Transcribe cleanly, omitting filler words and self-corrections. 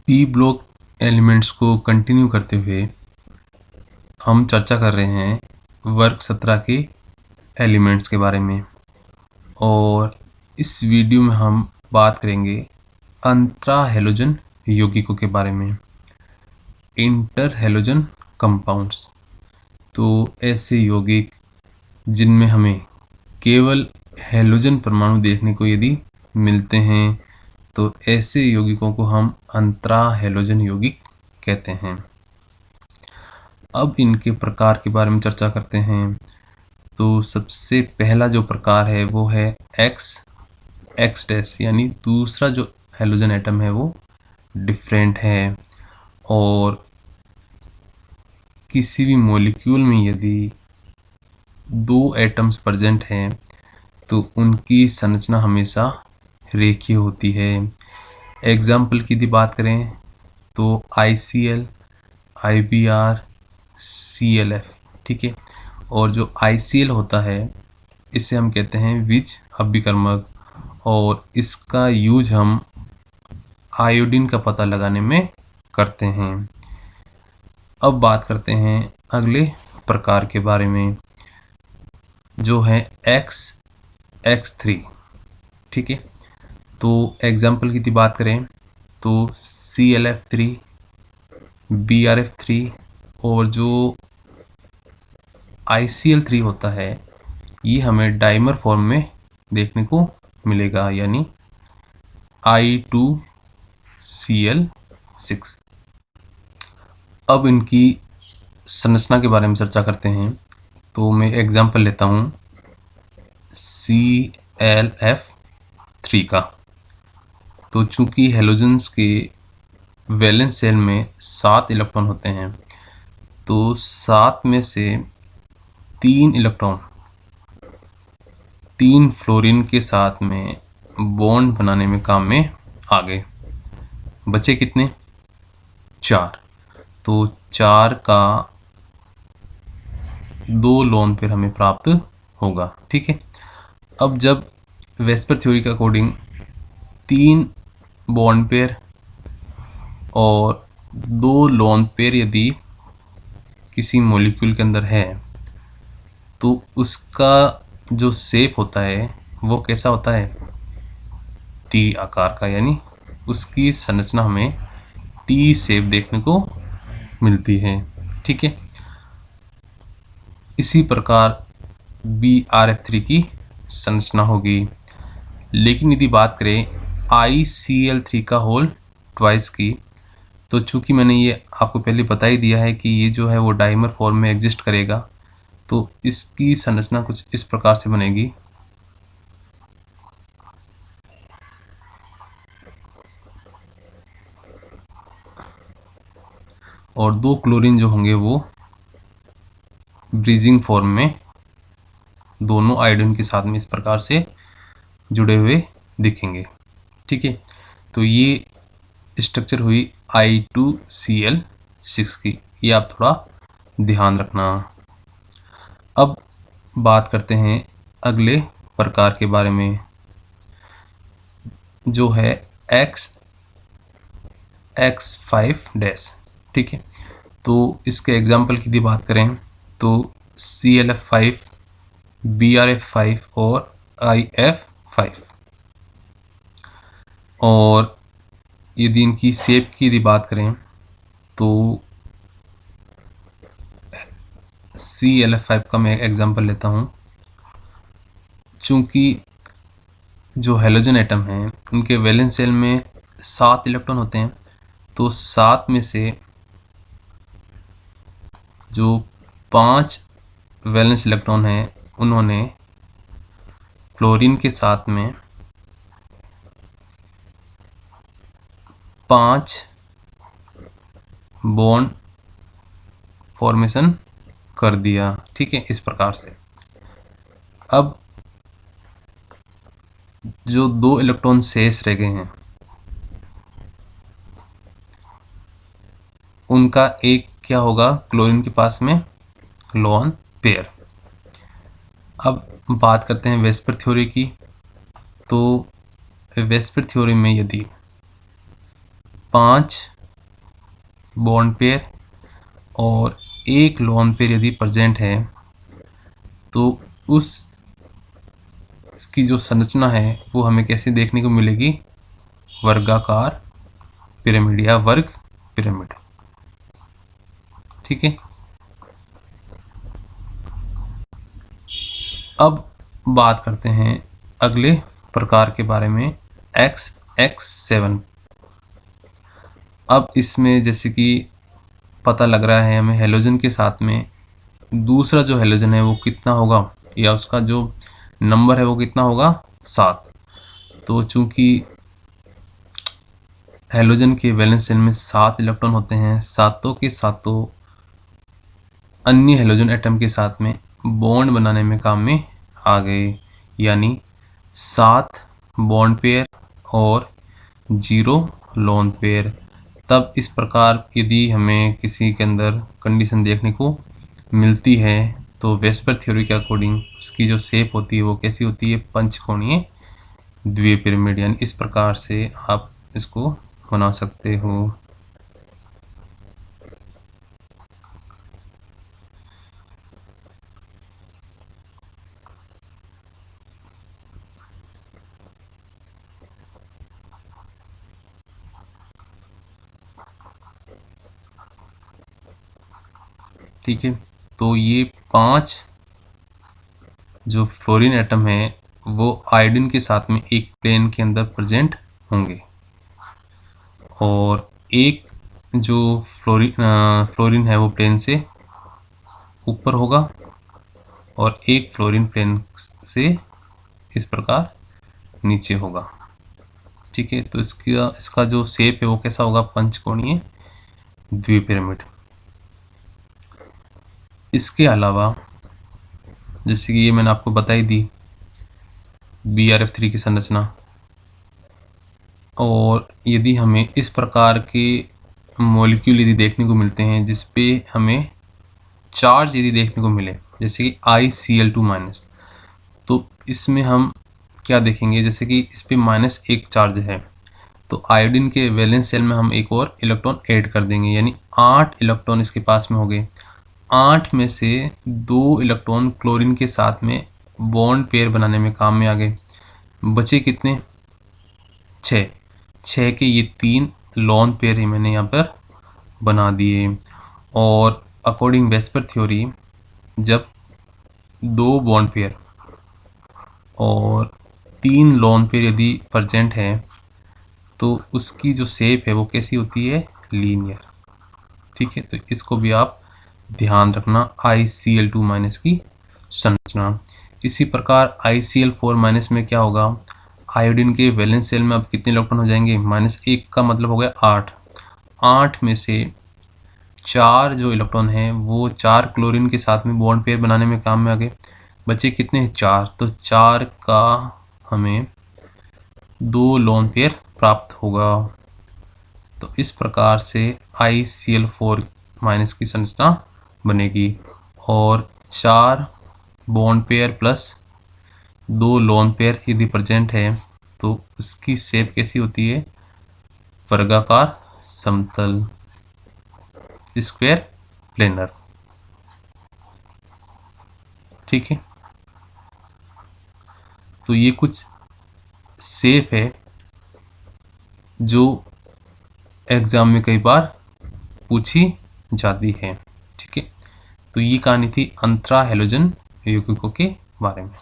P block elements को continue करते हुए हम चर्चा कर रहे हैं वर्ग 17 के एलिमेंट्स के बारे में, और इस वीडियो में हम बात करेंगे अंतरा हैलोजन यौगिकों के बारे में, इंटर हैलोजन कंपाउंड्स। तो ऐसे यौगिक जिनमें हमें केवल हैलोजन परमाणु देखने को यदि मिलते हैं तो ऐसे यौगिकों को हम अंतरा हैलोजन यौगिक कहते हैं। अब इनके प्रकार के बारे में चर्चा करते हैं। तो सबसे पहला जो प्रकार है वो है एक्स डैश, यानी दूसरा जो हैलोजन एटम है वो डिफरेंट है, और किसी भी मॉलिक्यूल में यदि दो एटम्स प्रेजेंट हैं तो उनकी संरचना हमेशा रेखीय होती है। एग्जाम्पल की यदि बात करें तो ICl, IBr, ClF, ठीक है। और जो ICl होता है इसे हम कहते हैं विज अभिकर्मक, और इसका यूज हम आयोडीन का पता लगाने में करते हैं। अब बात करते हैं अगले प्रकार के बारे में जो है X3, ठीक है। तो एग्जाम्पल की बात करें तो ClF3, BrF3 और जो ICl3 होता है ये हमें डाइमर फॉर्म में देखने को मिलेगा, यानी I2Cl6। अब इनकी संरचना के बारे में चर्चा करते हैं। तो मैं एग्जाम्पल लेता हूँ ClF3 का। तो चूंकि हैलोजन्स के वैलेंस शेल में 7 इलेक्ट्रॉन होते हैं तो 7 में से 3 इलेक्ट्रॉन 3 फ्लोरीन के साथ में बॉन्ड बनाने में काम में आ गए। बचे कितने? 4। तो 4 का 2 लोन पेयर हमें प्राप्त होगा, ठीक है। अब जब वेस्पर थ्योरी के अकॉर्डिंग 3 बॉन्ड पेयर और 2 लोन पेयर यदि किसी मॉलिक्यूल के अंदर है तो उसका जो शेप होता है वो कैसा होता है? टी आकार का, यानी उसकी संरचना हमें टी शेप देखने को मिलती है, ठीक है। इसी प्रकार BrF3 की संरचना होगी। लेकिन यदि बात करें ICl3 का होल ट्वाइस की, तो चूंकि मैंने ये आपको पहले बता ही दिया है कि ये जो है वो डाइमर फॉर्म में एग्जिस्ट करेगा, तो इसकी संरचना कुछ इस प्रकार से बनेगी। और 2 क्लोरीन जो होंगे वो ब्रीजिंग फॉर्म में दोनों आयोडीन के साथ में इस प्रकार से जुड़े हुए दिखेंगे, ठीक है। तो ये स्ट्रक्चर हुई I2Cl6 की, ये आप थोड़ा ध्यान रखना। अब बात करते हैं अगले प्रकार के बारे में जो है X5 डैश, ठीक है। तो इसके एग्जाम्पल की बात करें तो ClF5, BrF5 और IF5। और यदि इनकी शेप की यदि बात करें तो ClF5 का मैं एग्जाम्पल लेता हूँ। चूँकि जो हैलोजन एटम हैं उनके वैलेंस शेल में 7 इलेक्ट्रॉन होते हैं, तो 7 में से जो 5 वैलेंस इलेक्ट्रॉन हैं उन्होंने फ्लोरीन के साथ में 5 बॉन्ड फॉर्मेशन कर दिया, ठीक है, इस प्रकार से। अब जो 2 इलेक्ट्रॉन शेष रह गए हैं उनका एक क्या होगा? क्लोरीन के पास में लोन पेयर। अब बात करते हैं वेस्पर थ्योरी की। तो वेस्पर थ्योरी में यदि 5 बॉन्ड पेयर और एक लोन पेयर यदि प्रेजेंट है तो इसकी जो संरचना है वो हमें कैसे देखने को मिलेगी? वर्गाकार पिरामिड या वर्ग पिरामिड। ठीक है, अब बात करते हैं अगले प्रकार के बारे में, XX7। अब इसमें जैसे कि पता लग रहा है हमें हेलोजन के साथ में दूसरा जो हेलोजन है वो कितना होगा, या उसका जो नंबर है वो कितना होगा? 7। तो चूंकि हेलोजन के वैलेंस शेल में 7 इलेक्ट्रॉन होते हैं, सातों के सातों अन्य हेलोजन एटम के साथ में बॉन्ड बनाने में काम में आ गए, यानी 7 बॉन्ड पेयर और 0 लोन पेयर। तब इस प्रकार यदि हमें किसी के अंदर कंडीशन देखने को मिलती है तो वेस्पर थ्योरी के अकॉर्डिंग उसकी जो शेप होती है वो कैसी होती है? पंचकोणीय द्वितीय पिरामिड। यानी इस प्रकार से आप इसको बना सकते हो। ठीक है, तो ये 5 जो फ्लोरीन एटम है वो आयोडीन के साथ में एक प्लेन के अंदर प्रेजेंट होंगे, और एक जो फ्लोरीन है वो प्लेन से ऊपर होगा और एक फ्लोरीन प्लेन से इस प्रकार नीचे होगा। ठीक है, तो इसका जो शेप है वो कैसा होगा? पंचकोणीय द्वितीय पिरामिड। इसके अलावा जैसे कि ये मैंने आपको बताई दी BrF3 की संरचना, और यदि हमें इस प्रकार के मॉलिक्यूल यदि देखने को मिलते हैं जिस पे हमें चार्ज यदि देखने को मिले, जैसे कि ICl2-, तो इसमें हम क्या देखेंगे? जैसे कि इस पे -1 चार्ज है तो आयोडीन के वैलेंस शेल में हम एक और इलेक्ट्रॉन ऐड कर देंगे, यानी 8 इलेक्ट्रॉन इसके पास में हो गए। 8 में से 2 इलेक्ट्रॉन क्लोरीन के साथ में बॉन्ड पेयर बनाने में काम में आ गए। बचे कितने? 6 के ये 3 लोन पेयर ही मैंने यहाँ पर बना दिए। और अकॉर्डिंग वेस्पर थ्योरी जब 2 बॉन्ड पेयर और 3 लोन पेयर यदि प्रेजेंट है तो उसकी जो शेप है वो कैसी होती है? लीनियर। ठीक है, तो इसको भी आप ध्यान रखना, ICl2- की संरचना। इसी प्रकार ICl4- में क्या होगा? आयोडीन के वैलेंस शेल में अब कितने इलेक्ट्रॉन हो जाएंगे? -1 का मतलब हो गया 8। 8 में से 4 जो इलेक्ट्रॉन हैं वो 4 क्लोरीन के साथ में बॉन्ड पेयर बनाने में काम में आ गए। बचे कितने हैं? 4। तो 4 का हमें 2 लोन पेयर प्राप्त होगा। तो इस प्रकार से ICl4- की संरचना बनेगी, और 4 bond pair plus 2 lone pair यदि प्रेजेंट है तो उसकी शेप कैसी होती है? वर्गाकार समतल, स्क्वायर प्लेनर। ठीक है, तो ये कुछ शेप है जो एग्जाम में कई बार पूछी जाती है। ठीक है, तो ये कहानी थी अंतरा हेलोजन यौगिकों के बारे में।